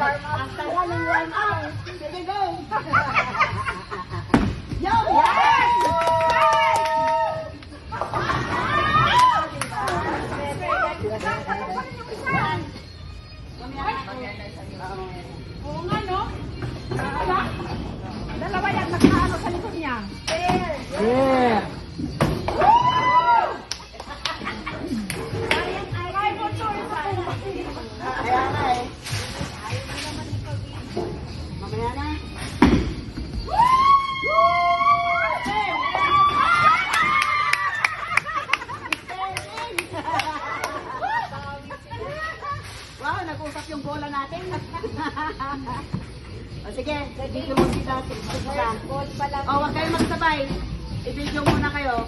Ang tagal ng warm up. Sige, go. Yo! Yes! Oo nga, no? Dalawa yan, nakaano sa likod niya. Yeah. Kaya na eh. Mamaya na. Wow, nag-usap yung bola natin. O sige, video mo sila. O, huwag kayong magsabay. I-video muna kayo.